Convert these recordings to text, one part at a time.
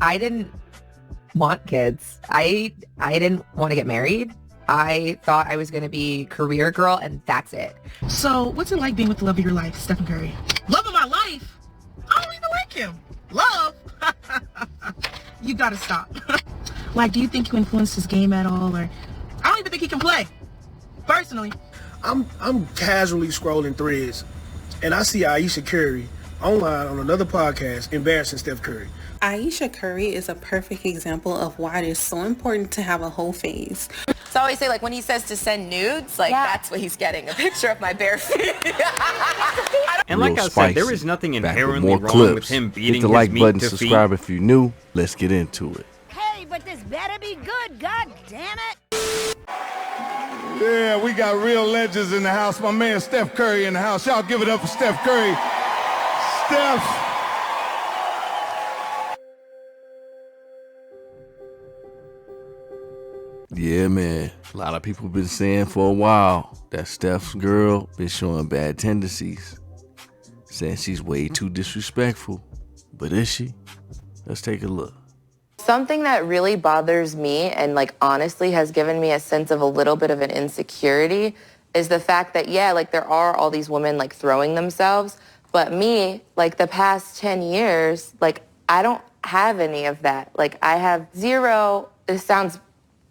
I didn't want kids. I didn't want to get married. I thought I was going to be career girl and that's it. So what's it like being with the love of your life, Stephen Curry? Love of my life? I don't even like him. Love? You gotta stop. Like, do you think you influenced his game at all? Or I don't even think he can play. Personally. I'm casually scrolling threads and I see Ayesha Curry online on another podcast embarrassing Steph Curry. Ayesha Curry is a perfect example of why it is so important to have a whole face. So I always say, like, when he says to send nudes, like, that's what he's getting, a picture of my bare feet. And like I said, there is nothing inherently wrong clips. with him beating Hit the his like meat button, to subscribe feet. if you're new. Let's get into it. Hey, but this better be good, god damn it. Yeah, we got real legends in the house. My man Steph Curry in the house. Y'all give it up for Steph Curry. Steph. Yeah, man. A lot of people been saying for a while that Steph's girl been showing bad tendencies, saying she's way too disrespectful. But is she? Let's take a look. Something that really bothers me and, like, honestly has given me a sense of a little bit of an insecurity is the fact that, yeah, like, there are all these women, like, throwing themselves. But me, like, the past 10 years, like, I don't have any of that. Like, I have zero, this sounds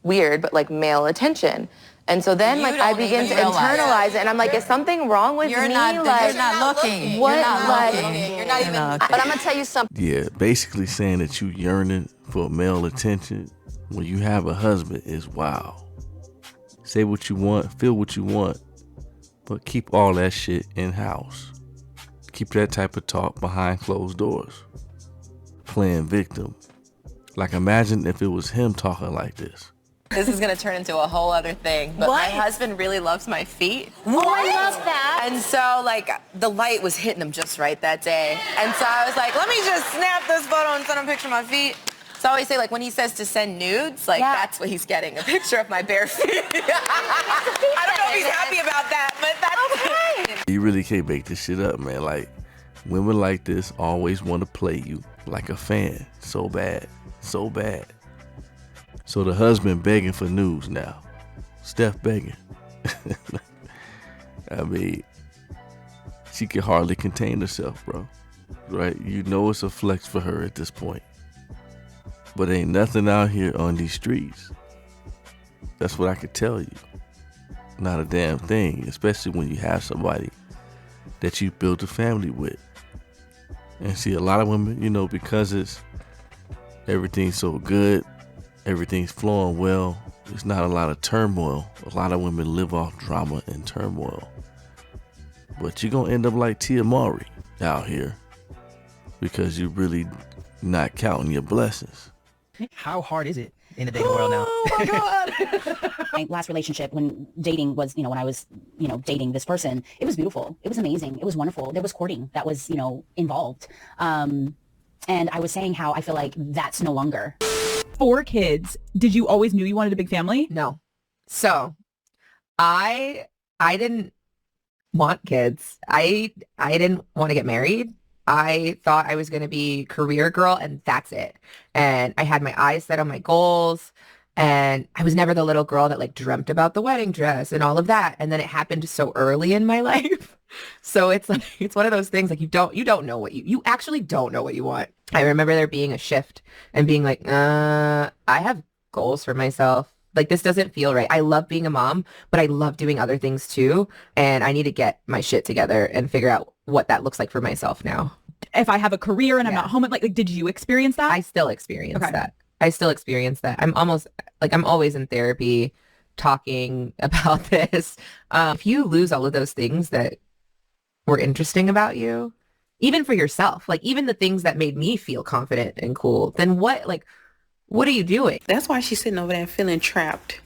weird, but like male attention. And so then like I begin to internalize it and I'm like, is something wrong with me? You're Like, not looking. what? You're not Like, looking. You're not even. But I'm gonna tell you something. Yeah, basically saying that you yearning for male attention when you have a husband is wild. Say what you want, feel what you want, but keep all that shit in-house. Keep that type of talk behind closed doors. Playing victim. Like, imagine if it was him talking like this. this is gonna turn into a whole other thing. But my husband really loves my feet. Oh, I love that. And so like the light was hitting him just right that day. And so I was like, let me just snap this photo and send him a picture of my feet. So I always say, like, when he says to send nudes, like, that's what he's getting, a picture of my bare feet. I don't know if he's happy about that, but that's okay. You really can't make this shit up, man. Like, women like this always want to play you like a fan so bad, so bad. So the husband begging for news now. Steph begging. I mean, she can hardly contain herself, bro. Right? You know it's a flex for her at this point. But ain't nothing out here on these streets. That's what I could tell you. Not a damn thing, especially when you have somebody that you built a family with. And see, a lot of women, you know, because everything's so good, everything's flowing well, there's not a lot of turmoil. A lot of women live off drama and turmoil. But you're going to end up like Tia Mowry out here because you're really not counting your blessings. How hard is it in the dating world now? Oh my God. My last relationship when dating was, when I was, dating this person, it was beautiful. It was amazing. It was wonderful. There was courting that was, involved. And I was saying how I feel like that's no longer. 4 kids. Did you always knew you wanted a big family? No. So I didn't want kids. I didn't want to get married. I thought I was going to be career girl and that's it. And I had my eyes set on my goals and I was never the little girl that like dreamt about the wedding dress and all of that. And then it happened so early in my life. So it's like, it's one of those things like you don't know what you actually don't know what you want. I remember there being a shift and being like, I have goals for myself. Like, this doesn't feel right. I love being a mom, but I love doing other things too. And I need to get my shit together and figure out what that looks like for myself now. If I have a career and I'm not home, like, did you experience that? I still experience that. I still experience that. I'm always in therapy talking about this. If you lose all of those things that were interesting about you, even for yourself, like even the things that made me feel confident and cool, then what are you doing? That's why she's sitting over there feeling trapped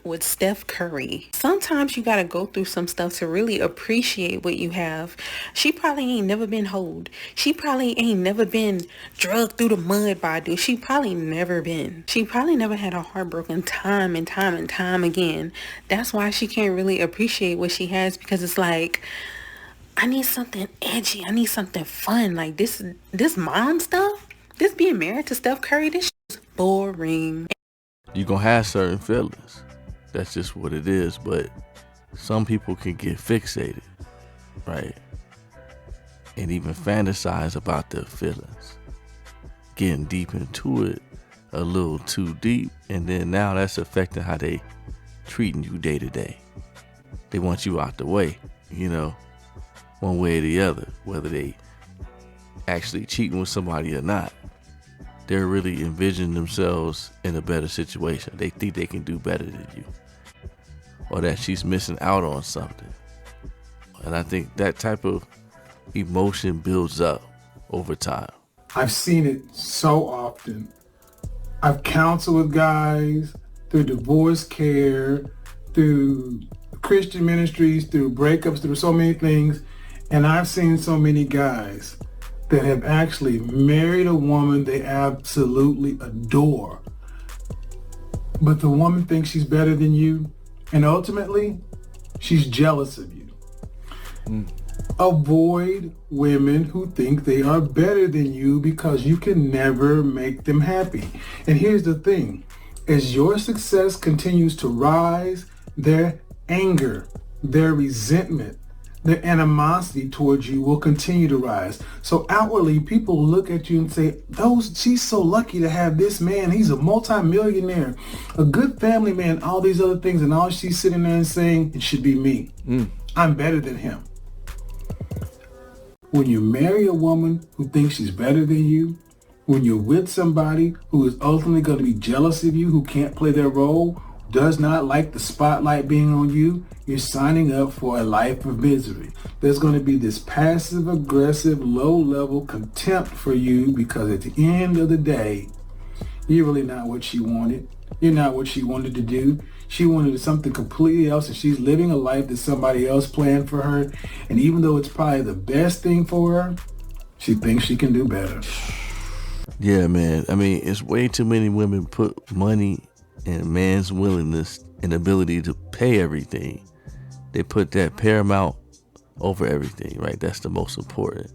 with Steph Curry. Sometimes you got to go through some stuff to really appreciate what you have. She probably ain't never been hoed. She probably ain't never been drugged through the mud by a dude. She probably never had a heartbroken time and time and time again. That's why she can't really appreciate what she has, because it's like, I need something edgy. I need something fun. Like this mom stuff. This being married to Steph Curry, this shit is boring. You're going to have certain feelings. That's just what it is. But some people can get fixated, right? And even fantasize about their feelings. Getting deep into it a little too deep. And then now that's affecting how they treating you day to day. They want you out the way, you know, one way or the other, whether they actually cheating with somebody or not. They're really envisioning themselves in a better situation. They think they can do better than you, or that she's missing out on something. And I think that type of emotion builds up over time. I've seen it so often. I've counseled with guys through divorce care, through Christian ministries, through breakups, through so many things. And I've seen so many guys that have actually married a woman they absolutely adore. But the woman thinks she's better than you. And ultimately, she's jealous of you. Avoid women who think they are better than you because you can never make them happy. And here's the thing. As your success continues to rise, their anger, their resentment, their animosity towards you will continue to rise. So outwardly, people look at you and say, she's so lucky to have this man. He's a multimillionaire, a good family man, all these other things. And all she's sitting there and saying, it should be me. I'm better than him. When you marry a woman who thinks she's better than you, when you're with somebody who is ultimately going to be jealous of you, who can't play their role, does not like the spotlight being on you, you're signing up for a life of misery. There's going to be this passive, aggressive, low-level contempt for you because at the end of the day, you're really not what she wanted. You're not what she wanted to do. She wanted something completely else, and she's living a life that somebody else planned for her. And even though it's probably the best thing for her, she thinks she can do better. Yeah, man. I mean, it's way too many women put money and man's willingness and ability to pay everything. They put that paramount over everything, right? That's the most important.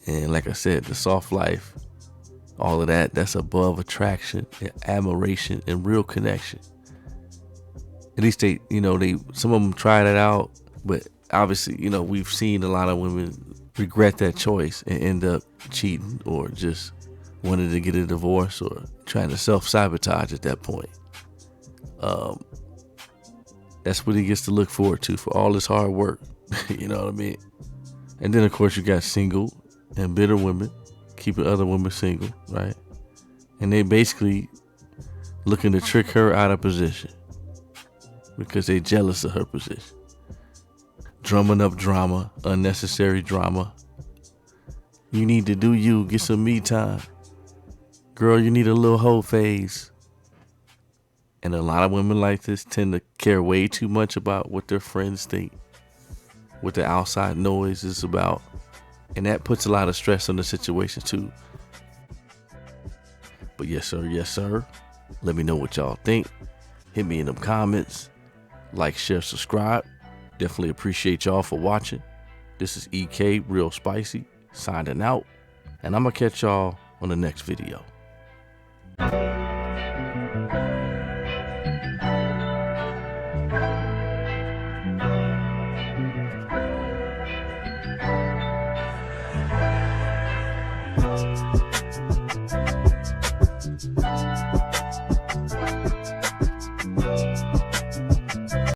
And like I said, the soft life, all of that, that's above attraction, admiration, and real connection. At least some of them try that out, but obviously, we've seen a lot of women regret that choice and end up cheating or just wanted to get a divorce or trying to self-sabotage at that point. That's what he gets to look forward to for all his hard work. You know what I mean? And then, of course, you got single and bitter women keeping other women single, right? And they basically looking to trick her out of position because they jealous of her position. Drumming up drama, unnecessary drama. You need to do you, get some me time. Girl, you need a little hoe phase. And a lot of women like this tend to care way too much about what their friends think, what the outside noise is about. And that puts a lot of stress on the situation too. But yes, sir. Let me know what y'all think. Hit me in them comments. Like, share, subscribe. Definitely appreciate y'all for watching. This is EK Real Spicy signing out. And I'm going to catch y'all on the next video.